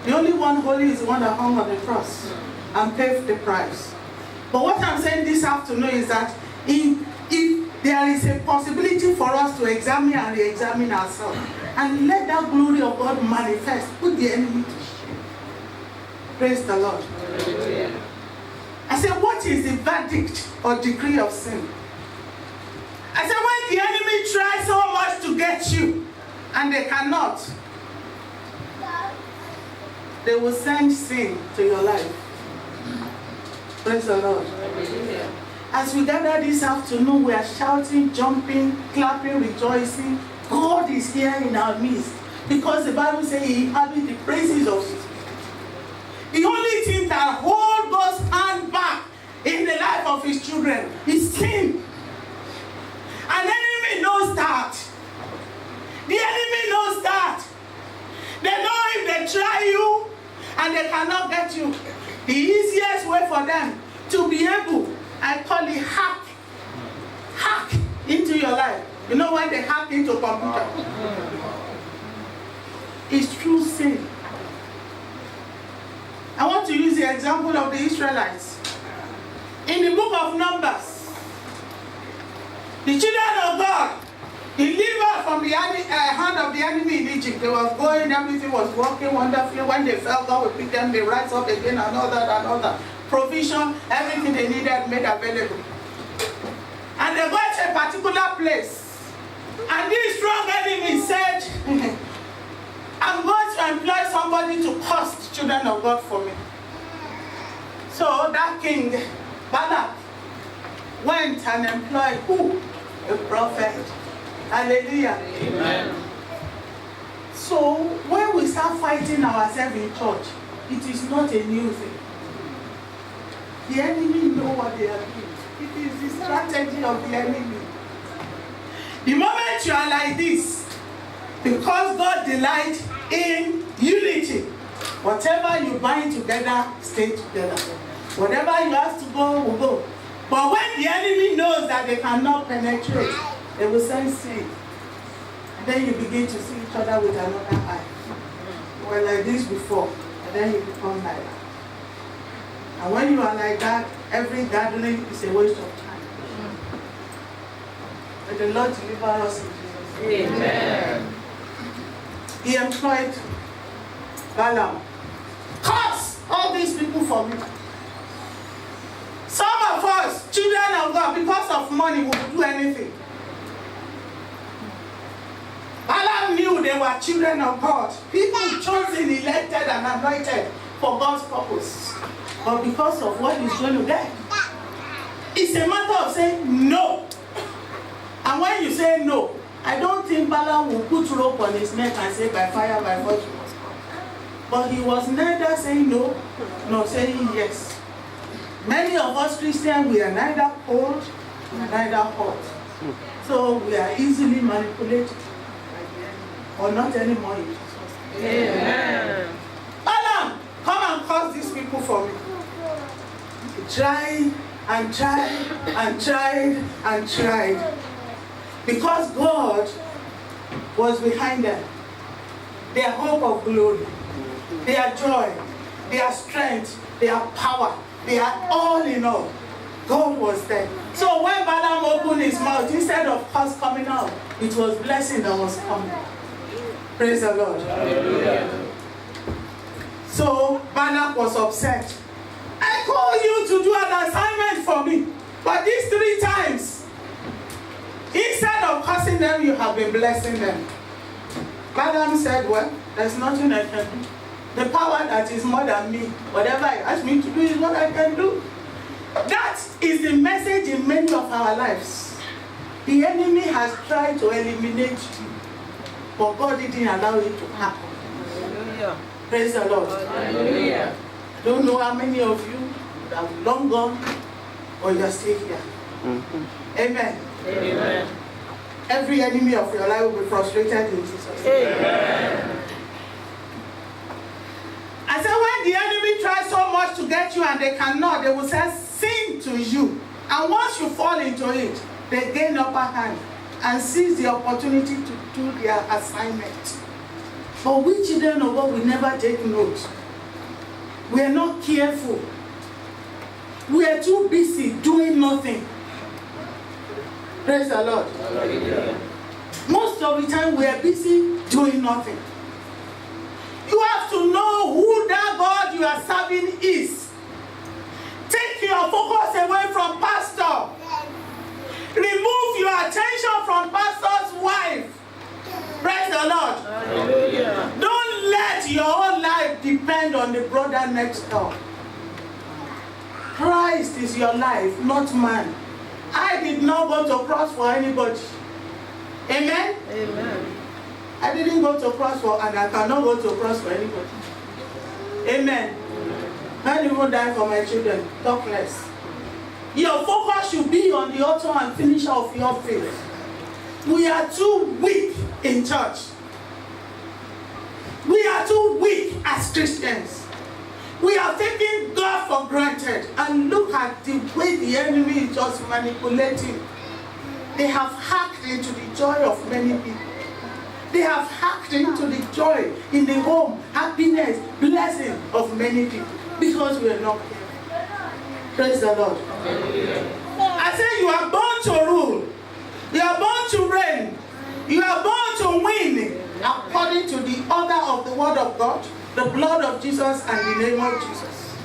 The only one holy is the one that hung on the cross and paid the price. But what I'm saying this afternoon is that if there is a possibility for us to examine and re-examine ourselves and let that glory of God manifest, put the enemy to shame. Praise the Lord. I said, what is the verdict or decree of sin? I said, when the enemy tries so much to get you and they cannot, they will send sin to your life. Praise the Lord. As we gather this afternoon, we are shouting, jumping, clapping, rejoicing. God is here in our midst because the Bible says He inhabits the praises of His people. The only thing that holds God's hand back in the life of His children is sin. And the enemy knows that. The enemy knows that. They know if they try you and they cannot get you, the easiest way for them to be able, I call it hack into your life. You know when they hack into a computer? It's through sin. I want to use the example of the Israelites. In the book of Numbers, the children of God delivered from the hand of the enemy in Egypt. They were going, everything was working wonderfully. When they fell, God would pick them, they rise up again, and all that. Provision, everything they needed made available. And they got to a particular place. And this strong enemy said, I'm going to employ somebody to curse the children of God for me. So that king, Balak, went and employed who? A prophet. Hallelujah. Amen. So when we start fighting ourselves in church, it is not a new thing. The enemy know what they are doing. It is the strategy of the enemy. The moment you are like this, because God delights in unity, whatever you bind together, stay together. Whatever you have to go, will go. But when the enemy knows that they cannot penetrate, they will send sin. And then you begin to see each other with another eye. You were like this before, and then you become like that. And when you are like that, every gathering is a waste of time. May the Lord deliver us in Jesus' name. Amen. He employed Balaam. Curse all these people for me. Some of us, children of God, because of money, will do anything. Balaam knew they were children of God. People chosen, elected, and anointed for God's purpose. But because of what he's going to get, it's a matter of saying no. And when you say no, I don't think Balaam will put rope on his neck and say by fire, by force you must come. But he was neither saying no, nor saying yes. Many of us Christians, we are neither cold, neither hot. So we are easily manipulated. Or not anymore in Jesus' name. Amen. Balaam, come and curse these people for me. He tried and tried and tried and tried. Because God was behind them. Their hope of glory, their joy, their strength, their power, their all in all. God was there. So when Balaam opened his mouth, instead of curse coming out, it was blessing that was coming. Praise the Lord. Hallelujah. So Balak was upset. I called you to do an assignment for me, but these 3 times, instead of cursing them, you have been blessing them. Balaam said, well, there's nothing I can do. The power that is more than me, whatever I ask me to do is what I can do. That is the message in many of our lives. The enemy has tried to eliminate you, but God didn't allow it to happen. Hallelujah. Praise the Lord. Hallelujah. I don't know how many of you have long gone, or you are still here. Mm-hmm. Amen. Amen. Every enemy of your life will be frustrated in Jesus' name. Amen. I said, when the enemy tries so much to get you and they cannot, they will say sin to you. And once you fall into it, they gain upper hand and seize the opportunity to do their assignment. But we children of God, we never take note. We are not careful. We are too busy doing nothing. Praise the Lord. Hallelujah. Most of the time we are busy doing nothing. You have to know who that God you are serving is. Take your focus away from pastor. Remove your attention from pastor's wife. Praise the Lord. Hallelujah. Don't let your whole life depend on the brother next door. Christ is your life, not man. I did not go to cross for anybody. Amen? Amen. I didn't go to cross for, and I cannot go to cross for anybody. Amen. I didn't even die for my children. Talk less. Your focus should be on the author and finisher of your faith. We are too weak in church. We are too weak as Christians. We are taking God for granted. And look at the way the enemy is just manipulating. They have hacked into the joy of many people. They have hacked into the joy in the home, happiness, blessing of many people. Because we are not careful. Praise the Lord. I say you are born to rule. You are born to reign. You are born to win according to the order of the word of God, the blood of Jesus, and the name of Jesus.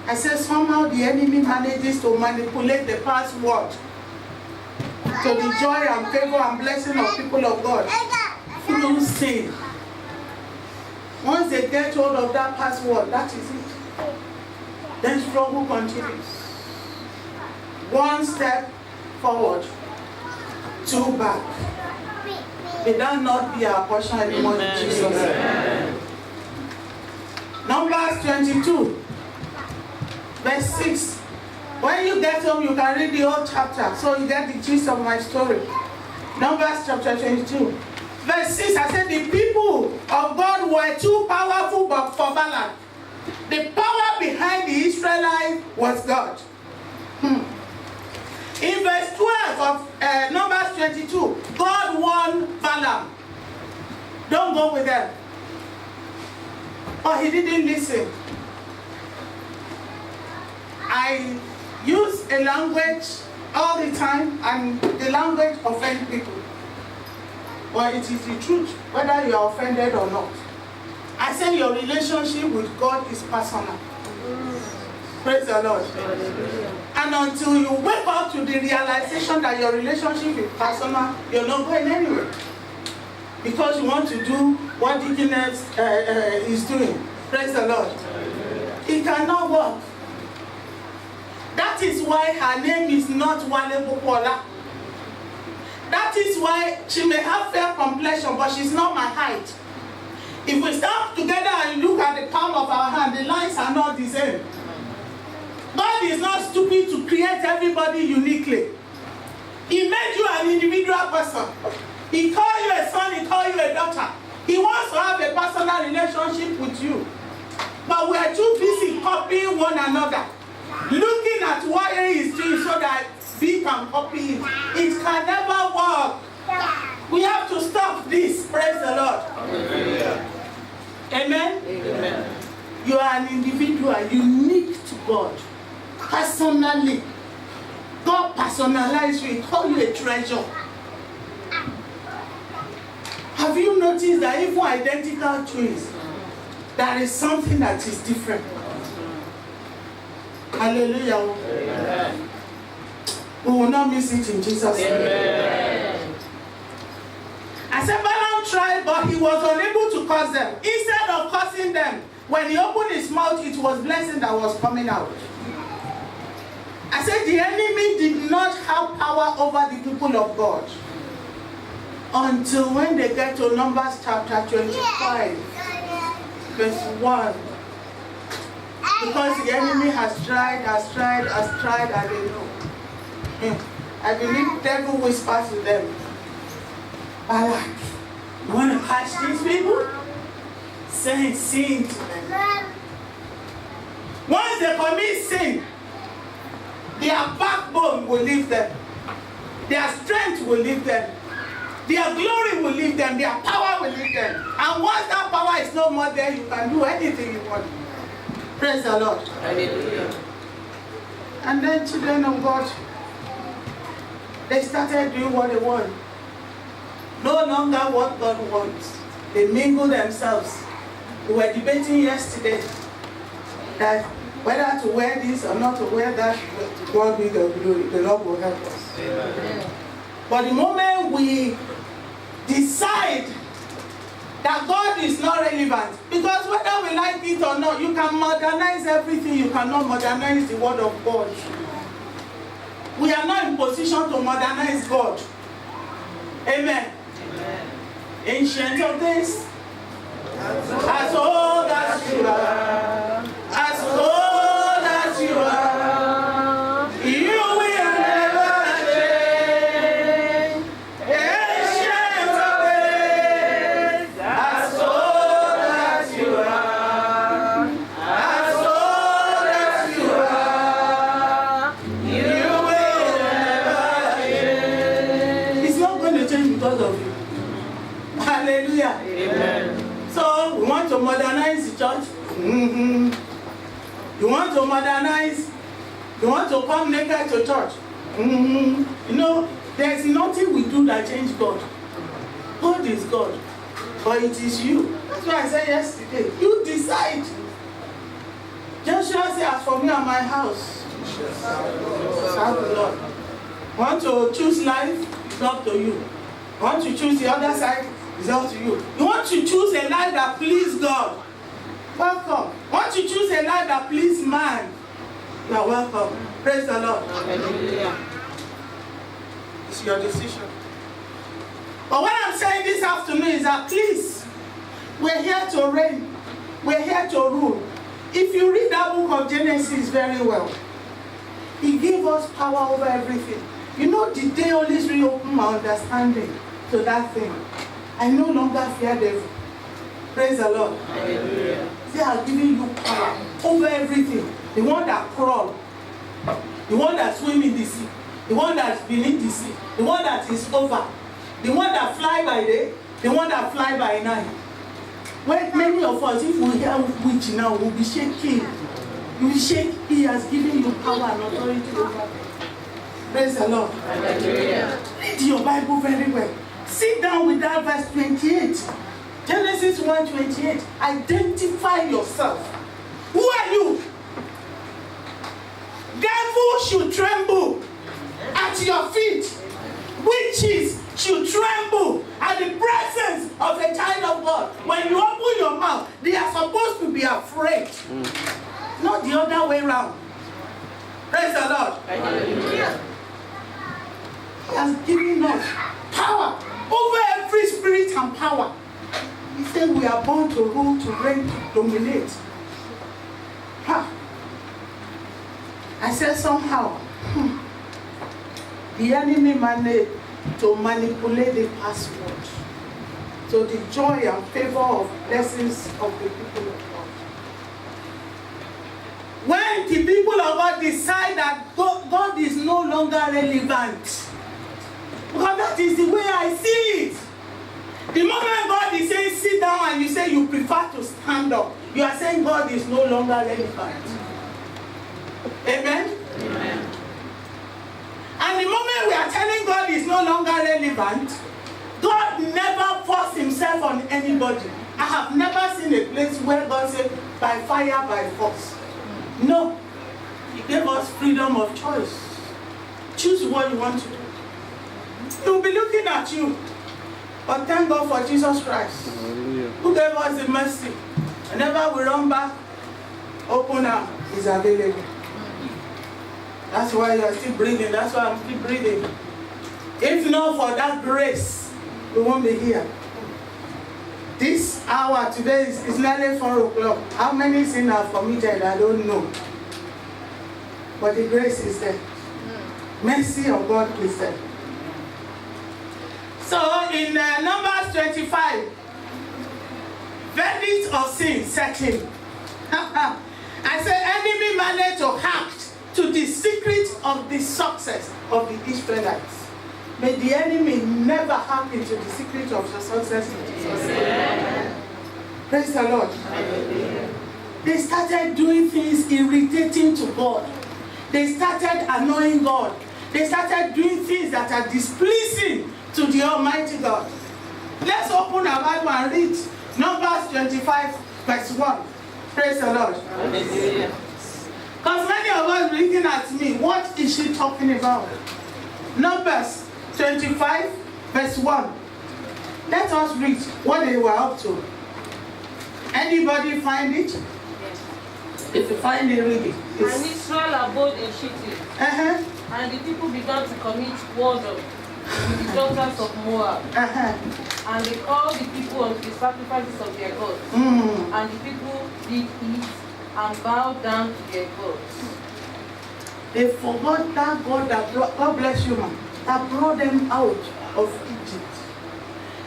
I say somehow the enemy manages to manipulate the password to the joy and favor and blessing of people of God through sin. Once they get hold of that password, that is it. Then struggle continues. One step forward, two back. May that not be our portion anymore in Jesus' name. Numbers 22, verse 6. When you get home, you can read the whole chapter, so you get the gist of my story. Numbers chapter 22, verse 6. I said the people of God were too powerful for Balak. The power behind the Israelites was God. In verse 12 of Numbers 22, God warned Balaam, don't go with them. But he didn't listen. I use a language all the time, and the language offends people. But it is the truth, whether you are offended or not. I say your relationship with God is personal. Praise the Lord. And until you wake up to the realization that your relationship is personal, you're not going anywhere. Because you want to do what deaconess is doing. Praise the Lord. It cannot work. That is why her name is not Wale Bukola. That is why she may have fair complexion, but she's not my height. If we stand together and look at the palm of our hand, the lines are not the same. God is not stupid to create everybody uniquely. He made you an individual person. He called you a son, he called you a daughter. He wants to have a personal relationship with you. But we are too busy copying one another, looking at what he is doing so that we can copy it. It can never work. We have to stop this. Praise the Lord. Amen. Amen. Amen. You are an individual, unique to God. Personally. God personalized you. He called you a treasure. Have you noticed that even identical twins, there is something that is different? Hallelujah. Amen. We will not miss it in Jesus' name. Amen. I said Balaam tried, but he was unable to curse them. Instead of cursing them, when he opened his mouth, it was blessing that was coming out. I said the enemy did not have power over the people of God until when they get to Numbers chapter 25, verse 1. Because the enemy has tried, and they know. I believe the devil whispers to them, Balak, you want to catch these people? Say sin to them. Once they commit sin, their backbone will leave them. Their strength will leave them. Their glory will leave them. Their power will leave them. And once that power is no more there, you can do anything you want. Praise the Lord. Hallelujah. And then children of God, they started doing what they want. No longer what God wants. They mingle themselves. We were debating yesterday that whether to wear this or not to wear that, God be the glory. The Lord will help us. Amen. But the moment we decide that God is not relevant, because whether we like it or not, you can modernize everything, you cannot modernize the word of God. We are not in position to modernize God. Amen. Amen. Ancient of days, as old as you are, as old as you are, you will never change. Ancient of days, as old as you are, as old as you are, you will never change. It's not going to change because of you. Hallelujah. Amen. So we want to modernize the church. You want to modernize. You want to come naked to church. You know, there's nothing we do that change God. God is God, but it is you. That's why I said yesterday. You decide. Joshua said, "As for me and my house, serve the Lord." Want to choose life? It's up to you. Want to choose the other side? It's up to you. You want to choose a life that pleases God? Welcome. Want to choose a life that pleases man? You are welcome. Praise the Lord. Hallelujah. It's your decision. But what I'm saying this afternoon is that please, we're here to reign. We're here to rule. If you read that book of Genesis very well, He gave us power over everything. You know, the day Holy Spirit opened my understanding to that thing, I no longer fear devil. Praise the Lord. Hallelujah. They are giving you power over everything. The one that crawl, the one that swim in the sea, the one that's beneath the sea, the one that is over, the one that fly by day, the one that fly by night. When many of us, if we hear witch now, we'll be shaking. You will shake. He has given you power and authority over them. Praise the Lord. Hallelujah. Read your Bible very well. Sit down with that verse 28. Genesis 1:28. Identify yourself. Who are you? Devil should tremble at your feet. Witches should tremble at the presence of a child of God. When you open your mouth, they are supposed to be afraid. Not the other way around. Praise the Lord. Hallelujah. He has given us power over every spirit and power. He said we are born to rule, to reign, to dominate. Ha. I said somehow, the enemy managed to manipulate the password to the joy and favor of blessings of the people of God. When the people of God decide that God is no longer relevant, because that is the way I see it. The moment God is saying sit down and you say you prefer to stand up, you are saying God is no longer relevant. Amen? Amen. And the moment we are telling God is no longer relevant, God never forced himself on anybody. I have never seen a place where God said by fire, by force. No. He gave us freedom of choice. Choose what you want to do. He will be looking at you. But thank God for Jesus Christ, who gave us the mercy. Whenever we run back, open arm is available. That's why you are still breathing. That's why I'm still breathing. If not for that grace, we won't be here. This hour today is nearly 4 o'clock. How many sinners are committed? I don't know. But the grace is there. Mercy of God is there. So in Numbers 25, verdict of sin set in. I said enemy managed to hack to the secret of the success of the Israelites. May the enemy never hack into the secret of your success in Jesus' name. Praise the Lord. They started doing things irritating to God. They started annoying God. They started doing things that are displeasing to the Almighty God. Let's open our Bible and read Numbers 25, verse 1. Praise the Lord. Because many of us looking at me, what is she talking about? Numbers 25, verse 1. Let us read what they were up to. Anybody find it? If you find it, read it. And Israel abode in Shittim. And the people began to commit whoredom with the daughters of Moab. And they called the people unto the sacrifices of their gods. And the people did eat and bowed down to their gods. They forgot that God that brought, God bless you, man, that brought them out of Egypt.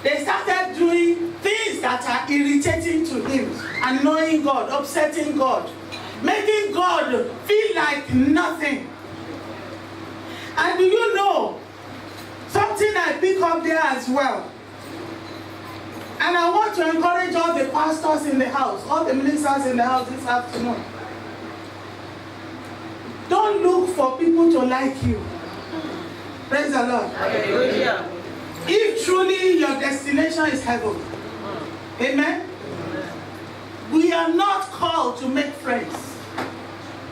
They started doing things that are irritating to him, annoying God, upsetting God, making God feel like nothing. And do you know something I pick up there as well? And I want to encourage all the pastors in the house, all the ministers in the house this afternoon. Don't look for people to like you. Praise the Lord. Hallelujah. If truly your destination is heaven, amen? We are not called to make friends,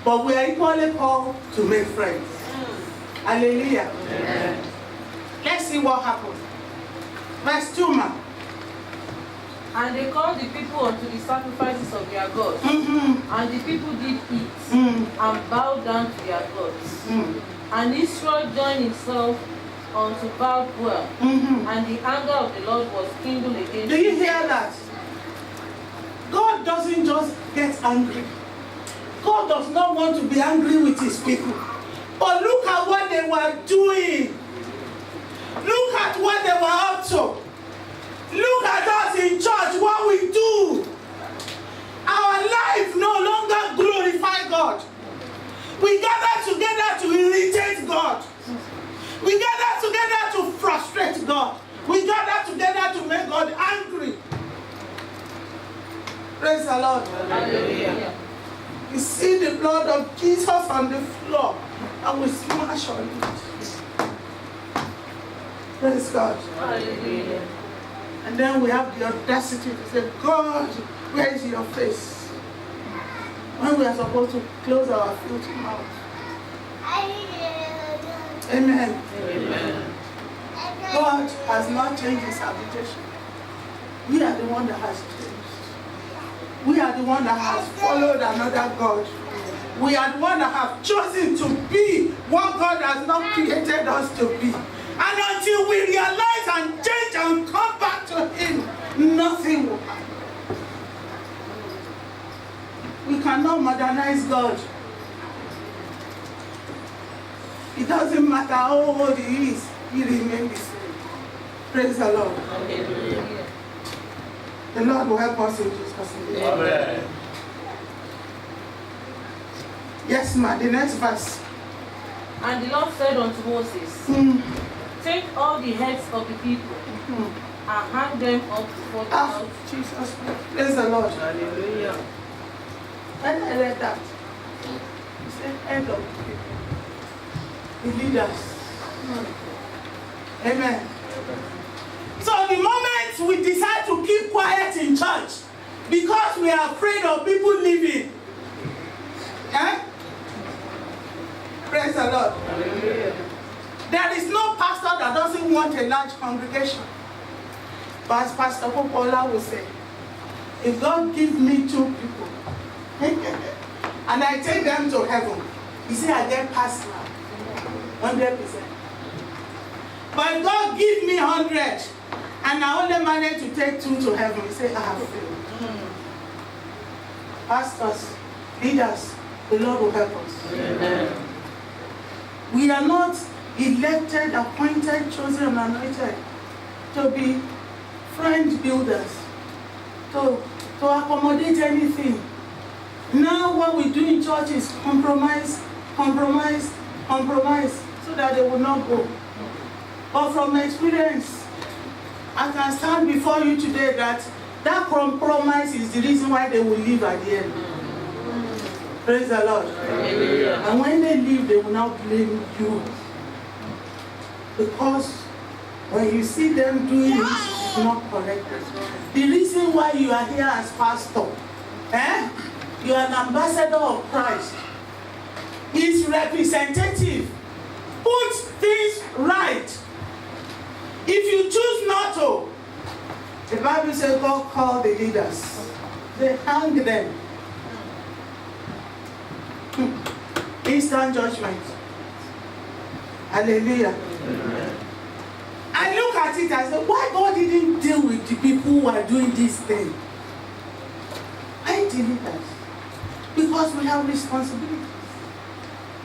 but we are equally called to make friends. Hallelujah. Amen. Let's see what happened. Verse 2, man. And they called the people unto the sacrifices of their gods. And the people did eat and bowed down to their gods. And Israel joined himself unto Baal-peor. And the anger of the Lord was kindled against. Do you hear that? God doesn't just get angry. God does not want to be angry with his people. But look at what they were doing. Look at what they were up to. Look at us in church, what we do. Our life no longer glorifies God. We gather together to irritate God. We gather together to frustrate God. We gather together to make God angry. Praise the Lord. Hallelujah. You see the blood of Jesus on the floor and we smash on it. Praise God. Hallelujah. And then we have the audacity to say, God, where is your face? When we are supposed to close our filthy mouth. Amen. Amen. God has not changed his habitation. We are the one that has changed. We are the one that has followed another God. We are the one that have chosen to be what God has not created us to be. And until we realize and change and come back to him, nothing will happen. We cannot modernize God. It doesn't matter how old he is, he remains the same. Praise the Lord. Hallelujah. The Lord will help us in Jesus' name. Amen. Yes, ma'am. The next verse. And the Lord said unto Moses, take all the heads of the people and hang them up before the Ah, Lord. Jesus. Praise the Lord. Hallelujah. When I read that, he said, head of the people. The leaders. Amen. So the moment we decide to keep quiet in church because we are afraid of people leaving, praise the Lord. Hallelujah. There is no pastor that doesn't want a large congregation. But as Pastor Popola will say, if God gives me 2 people and I take them to heaven, he said I get past now. 100%. But if God give me 100 and I only manage to take 2 to heaven, he said I have failed. Pastors, leaders, the Lord will help us. Amen. We are not elected, appointed, chosen, and anointed to be friend builders, to accommodate anything. Now what we do in church is compromise, compromise, compromise, so that they will not go. But from experience, I can stand before you today that compromise is the reason why they will leave at the end. Praise the Lord. Hallelujah. And when they leave, they will now blame you. Because when you see them doing it, it's not correct. The reason why you are here as pastor, you are an ambassador of Christ. His representative. Put things right. If you choose not to, the Bible says God called the leaders. They hang them. Instant judgment. Hallelujah. I look at it and say, why God didn't deal with the people who are doing this thing? Why did that? Because we have responsibilities.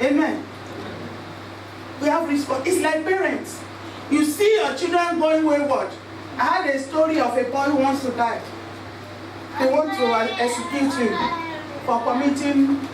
Amen. We have responsibilities. It's like parents. You see your children going wayward. I had a story of a boy who wants to die. They want to execute him for committing